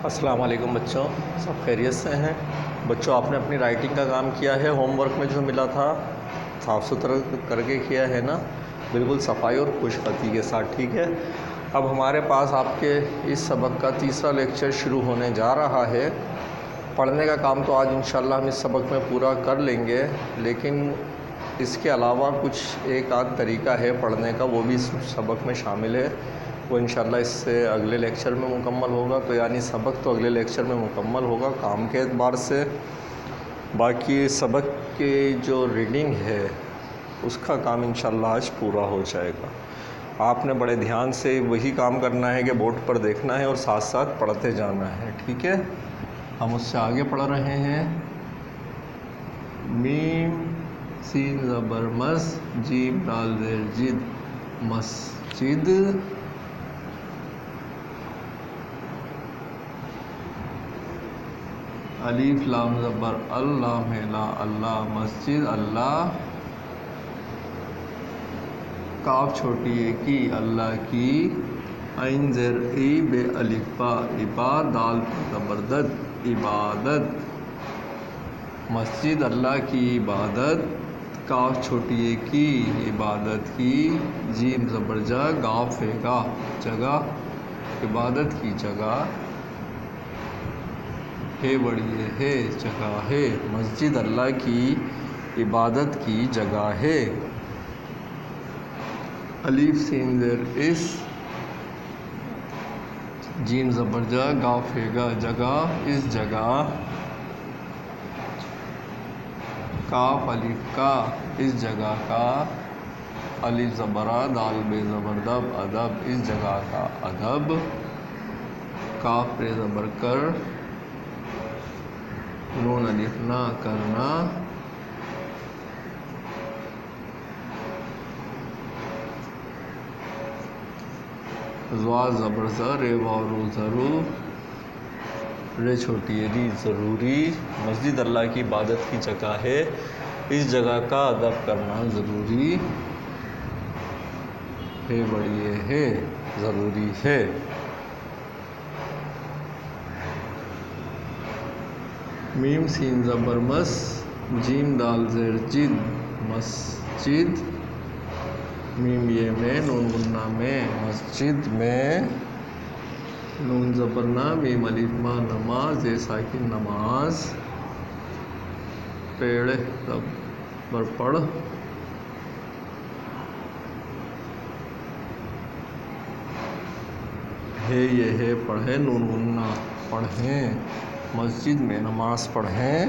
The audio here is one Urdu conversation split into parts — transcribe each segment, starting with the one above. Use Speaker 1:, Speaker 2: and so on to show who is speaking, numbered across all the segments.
Speaker 1: السلام علیکم بچوں، سب خیریت سے ہیں؟ بچوں، آپ نے اپنی رائٹنگ کا کام کیا ہے؟ ہوم ورک میں جو ملا تھا صاف ستھرا کر کے کیا ہے نا؟ بالکل صفائی اور خوش خطی کے ساتھ، ٹھیک ہے؟ اب ہمارے پاس آپ کے اس سبق کا تیسرا لیکچر شروع ہونے جا رہا ہے۔ پڑھنے کا کام تو آج انشاءاللہ ہم اس سبق میں پورا کر لیں گے، لیکن اس کے علاوہ کچھ ایک آدھ طریقہ ہے پڑھنے کا، وہ بھی اس سبق میں شامل ہے۔ وہ انشاءاللہ اس سے اگلے لیکچر میں مکمل ہوگا، تو یعنی سبق تو اگلے لیکچر میں مکمل ہوگا کام کے اعتبار سے۔ باقی سبق کی جو ریڈنگ ہے اس کا کام انشاءاللہ آج پورا ہو جائے گا۔ آپ نے بڑے دھیان سے وہی کام کرنا ہے کہ بورڈ پر دیکھنا ہے اور ساتھ ساتھ پڑھتے جانا ہے، ٹھیک ہے؟ ہم اس سے آگے پڑھ رہے ہیں۔ میم سین زبر مس، جیم دال زیر جد، مسجد۔ الف لام زبر ال، لام لا اللہ، مسجد اللہ۔ کاف چھوٹی اے کی، اللہ کی۔ عین زیر ای، بے الف با، ابا، دال زبر دد، عبادت۔ مسجد اللہ کی عبادت۔ کاف چھوٹی اے کی، عبادت کی۔ جیم زبر جا، گاف فے گا، جگہ، عبادت کی جگہ۔ ہے بڑی ہے، جگہ ہے۔ مسجد اللہ کی عبادت کی جگہ ہے۔ الف سین زیر اس، جیم زبر جا، گاف فے گا، جگہ، اس جگہ۔ کاف الف کا، اس جگہ کا۔ الف زبر آ، دال بے زبر دب، ادب، اس جگہ کا ادب۔ کاف رے زبر کر، نون الف نا، کرنا۔ زوا زبر زا، رے واو رو، ضرو، رے چھوٹی ہے ری، ضروری۔ مسجد اللہ کی عبادت کی جگہ ہے، اس جگہ کا ادب کرنا ضروری ہے، بڑی ہے، ضروری ہے۔ میم سین زبر مس، جیم دال زیر جد، مسجد۔ میم یہ میں، نون غنہ میں، مسجد میں۔ نون زبر نا، میم الف ما، نماز، زے ساکن نماز۔ پیڑ زبر پڑھ، ہے یہ ہے پڑھے، نون غنہ پڑھیں، مسجد میں نماز پڑھیں۔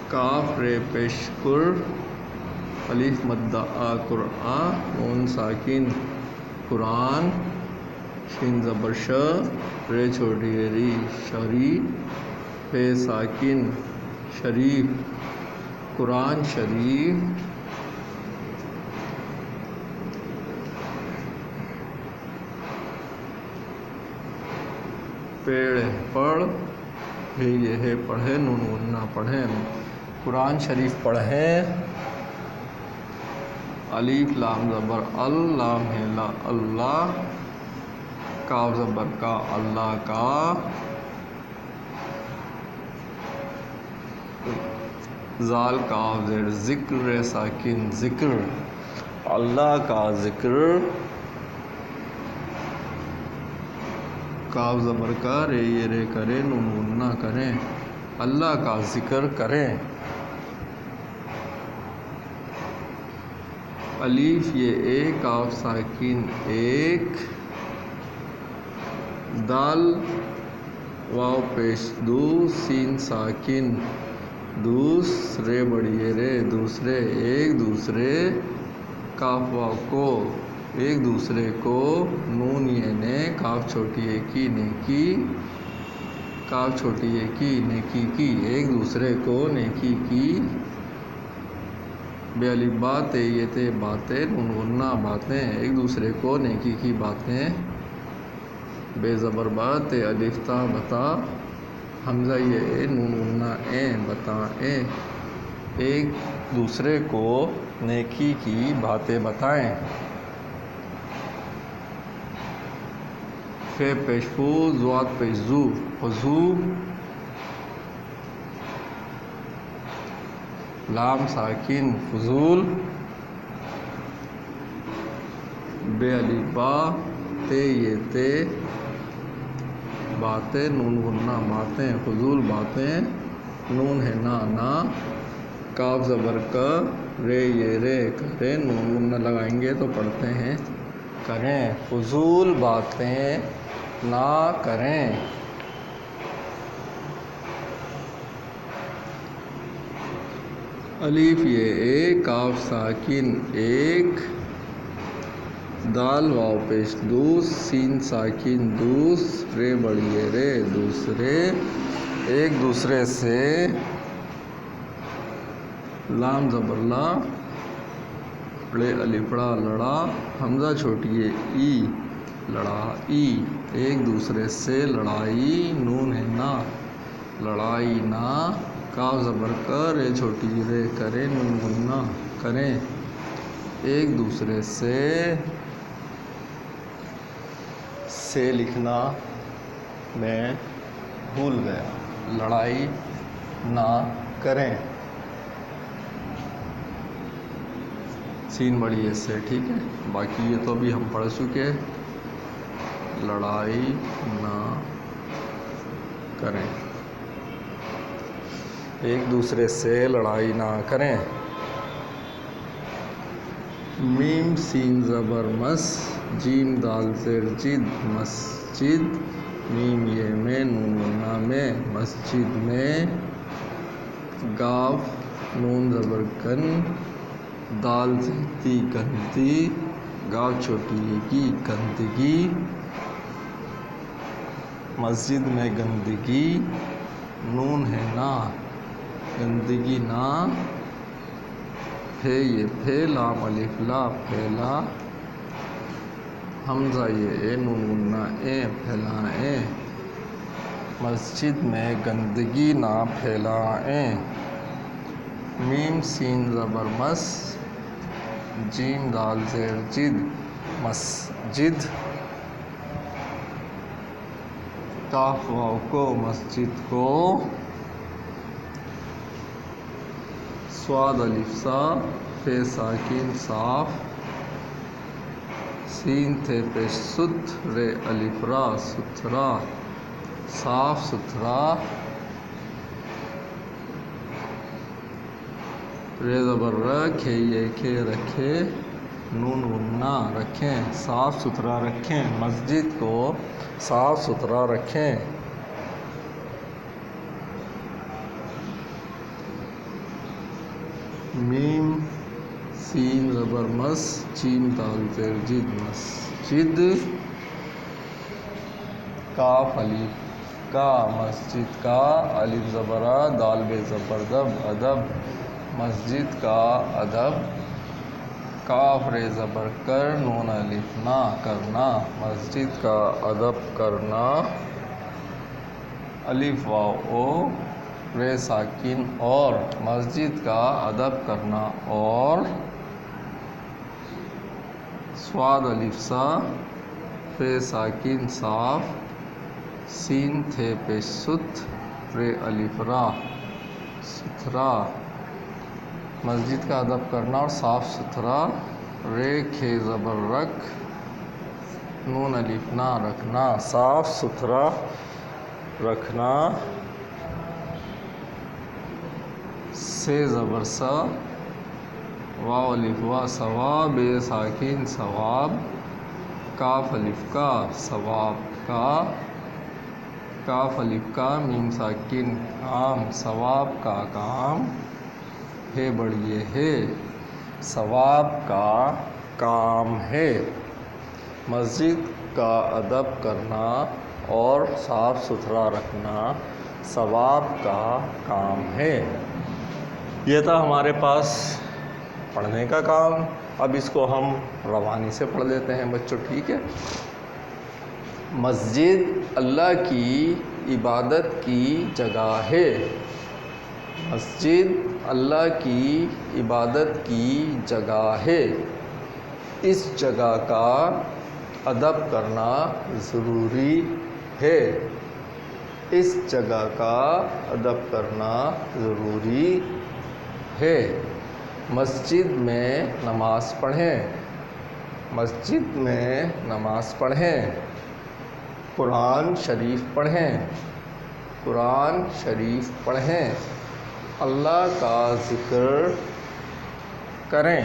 Speaker 1: کاف رے پیش کر، الف مدہ آ، قرآن، نون ساکن قرآن۔ شین زبر ش، رے چھوٹی ہے ری، شری، فے ساکن شریف، قرآن شریف۔ پیڑ پڑھ، ہے یہ ہے پڑھے، نون غنہ پڑھیں، قرآن شریف پڑھیں۔ الف لام زبر ال، لام ہے لا، اللہ۔ کاف زبر کا، اللہ کا۔ زال کاف زیر ذکر، رے ساکن ذکر، اللہ کا ذکر۔ کاف زبر کا، رے یہ رے کرے، نون غنہ کریں، اللہ کا ذکر کریں۔ الف یہ اے، کاف ساکن ایک، دال واو پیش دو، سین ساکن دوس، رے بڑی ہے رے، دوسرے، ایک دوسرے۔ کاف واو کو، ایک دوسرے کو۔ نون یہ نے، کاف چھوٹی ہے کی، نیکی، کاف چھوٹی ہے کی، نیکی کی، ایک دوسرے کو نیکی کی۔ بے الف با، تے یہ تے باتیں، نون غنہ باتیں، ایک دوسرے کو نیکی کی باتیں۔ بے زبر با، تے الف تا، بتا، حمزہ یہ اے، نون غنہ ایں، بتائیں، ایک دوسرے کو نیکی کی باتیں بتائیں۔ فے پیش فو زواد پیش زو وضو لام ساکن فضول بے الف با تے یہ تے باتیں نون غنہ باتیں فضول باتیں نون ہے نا کاف زبر کا رے یہ رے کرے نون غنہ لگائیں گے تو پڑھتے ہیں کریں فضول باتیں نہ کریں الف یہ اے کاف ساکن ایک دال واو پیش دوس سین ساکن دوس رے بڑی رے دوسرے ایک دوسرے سے لام زبر لا لے الفڑا لڑا حمزہ چھوٹی ہے ای لڑائی ایک دوسرے سے لڑائی نون ہے نا لڑائی نا کاف زبر کا رے چھوٹی رے کرے نون غنہ کریں ایک دوسرے سے لکھنا میں بھول گیا لڑائی نہ کریں سین بڑی ہے سے ٹھیک ہے باقی یہ تو ابھی ہم پڑھ چکے لڑائی نہ کریں ایک دوسرے سے لڑائی نہ کریں میم سین زبر مس جیم دال زیر جد مسجد میم یہ میں نون غنہ میں مسجد میں گاف نون زبر گن دال زیتی گندی گاف چھوٹی کی گندگی مسجد میں گندگی نون ہے نا گندگی نا پھے یہ پھے لام الف لا پھیلا حمزہ یہ اے نون غنہ اے پھیلائیں مسجد میں گندگی نہ پھیلائیں میم سین زبر مس جیم دال زیر جد مسجد کاف واو کو مسجد کو صاد الف سا فے ساکن صاف سین تھے پیش ست رے الف را ستھرا صاف ستھرا رے زبر رکھے یہ کھے رکھے نون غنہ رکھیں صاف ستھرا رکھیں مسجد کو صاف ستھرا رکھیں میم سین زبر مس جیم دال زیر جد مسجد کاف الف کا مسجد کا الف زبرا دال بے زبر دب ادب مسجد کا ادب کاف رے زبر کر نون الف نہ کرنا مسجد کا ادب کرنا الف واو او رے ساکن اور مسجد کا ادب کرنا اور صاد الف سا فے ساکن صاف سین تھے پیش ست رے الف را ستھرا مسجد کا ادب کرنا اور صاف ستھرا رے کھے زبر رکھ نون الف نہ رکھنا صاف ستھرا رکھنا سے زبر سا واو الف وا ثواب بے ساکن ثواب کاف الف کا ثواب کا کاف الف کا میم ساکن کام ثواب کا کام ہے بڑھئے ہے ثواب کا کام ہے مسجد کا ادب کرنا اور صاف ستھرا رکھنا ثواب کا کام ہے یہ تھا ہمارے پاس پڑھنے کا کام اب اس کو ہم روانی سے پڑھ لیتے ہیں بچوں ٹھیک ہے مسجد اللہ کی عبادت کی جگہ ہے مسجد اللہ کی عبادت کی جگہ ہے اس جگہ کا ادب کرنا ضروری ہے. اس جگہ کا ادب کرنا ضروری ہے. مسجد میں نماز پڑھیں. مسجد میں نماز پڑھیں. قرآن شریف پڑھیں. قرآن شریف پڑھیں. اللہ کا ذکر کریں.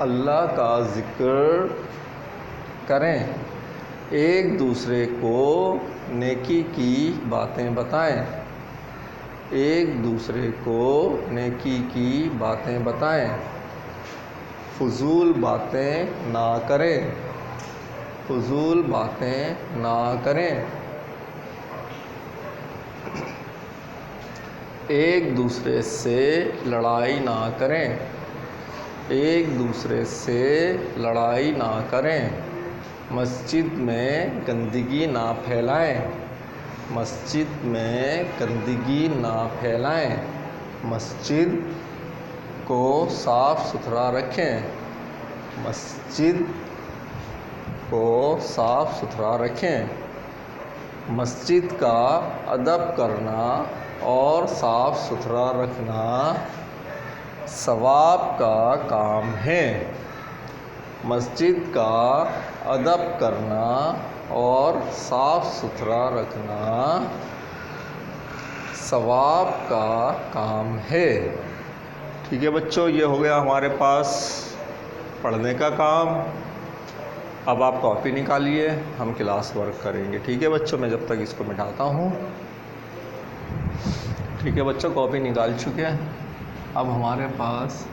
Speaker 1: اللہ کا ذکر کریں. ایک دوسرے کو نیکی کی باتیں بتائیں. ایک دوسرے کو نیکی کی باتیں بتائیں. فضول باتیں نہ کریں. فضول باتیں نہ کریں. ایک دوسرے سے لڑائی نہ کریں. ایک دوسرے سے لڑائی نہ کریں. مسجد میں گندگی نہ پھیلائیں. مسجد میں گندگی نہ پھیلائیں. مسجد کو صاف ستھرا رکھیں. مسجد کو صاف ستھرا رکھیں. مسجد کا ادب کرنا اور صاف ستھرا رکھنا ثواب کا کام ہے. مسجد کا ادب کرنا اور صاف ستھرا رکھنا ثواب کا کام ہے. ٹھیک ہے بچوں، یہ ہو گیا ہمارے پاس پڑھنے کا کام. اب آپ کاپی نکالیے، ہم کلاس ورک کریں گے. ٹھیک ہے بچوں، میں جب تک اس کو مٹاتا ہوں. ٹھیک ہے بچوں، کاپی نکال چکے ہیں. اب ہمارے پاس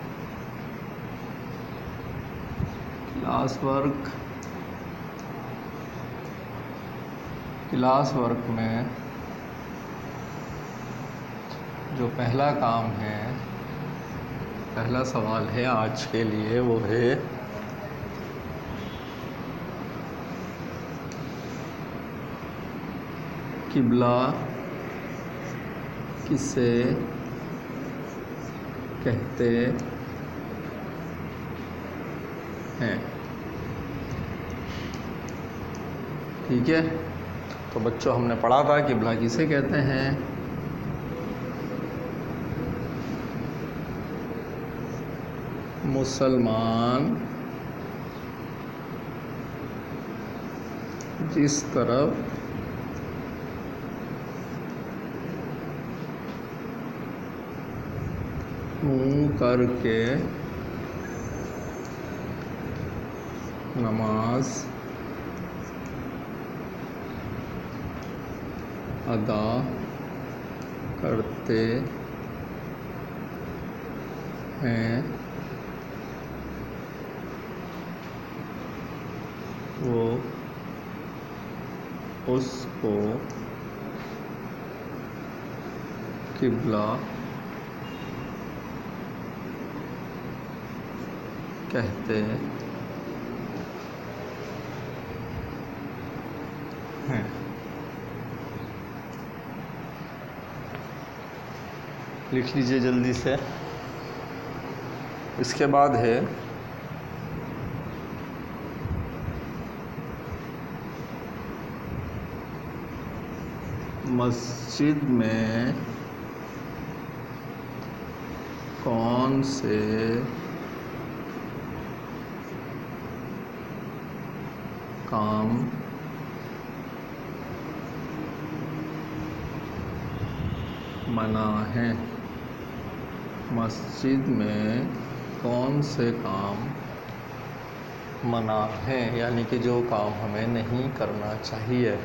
Speaker 1: کلاس ورک میں جو پہلا کام ہے، پہلا سوال ہے آج کے لیے، وہ ہے قبلہ کسے کہتے ہیں. ٹھیک ہے، تو بچوں ہم نے پڑھا تھا قبلہ کسے کہتے ہیں. مسلمان جس طرف منہ کر کے نماز ادا کرتے ہیں وہ اس کو قبلہ کہتے ہیں. لکھ لیجئے جلدی سے. اس کے بعد ہے مسجد میں کون سے کام منع ہیں. مسجد میں کون سے کام منع ہیں، یعنی کہ جو کام ہمیں نہیں کرنا چاہیے.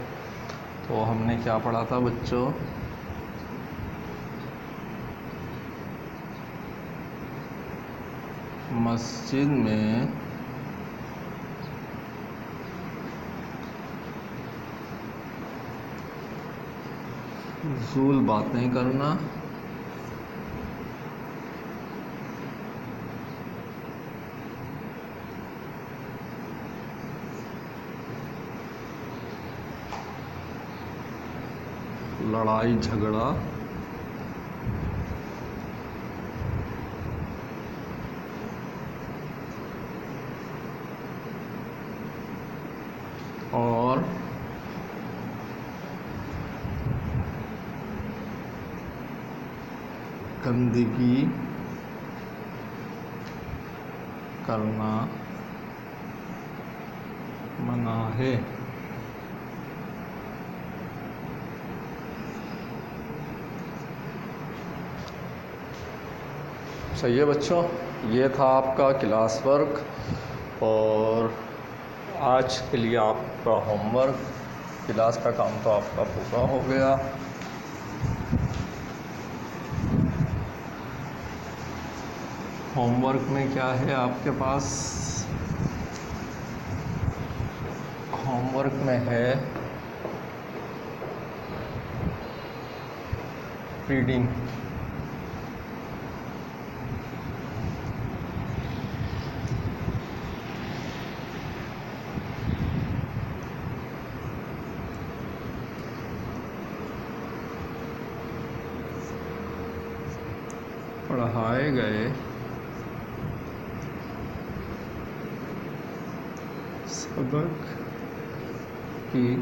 Speaker 1: تو ہم نے کیا پڑھا تھا بچوں؟ مسجد میں فضول باتیں کرنا، لڑائی جھگڑا اور گندگی کرنا منع ہے۔ صحیح ہے بچوں، یہ تھا آپ کا کلاس ورک، اور آج کے لیے آپ کا ہوم ورک، کلاس کا کام تو آپ کا پورا ہو گیا۔ ہوم ورک میں کیا ہے آپ کے پاس؟ ہوم ورک میں ہے ریڈنگ، پڑھائے گئے سبق کی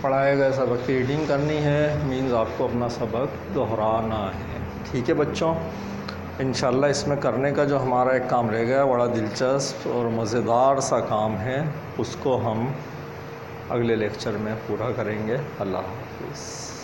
Speaker 1: پڑھائے گئے سبق کی ریڈنگ کرنی ہے، مینز آپ کو اپنا سبق دہرانا ہے۔ ٹھیک ہے بچوں، انشاءاللہ اس میں کرنے کا جو ہمارا ایک کام رہ گیا، بڑا دلچسپ اور مزیدار سا کام ہے، اس کو ہم اگلے لیکچر میں پورا کریں گے۔ اللہ حافظ۔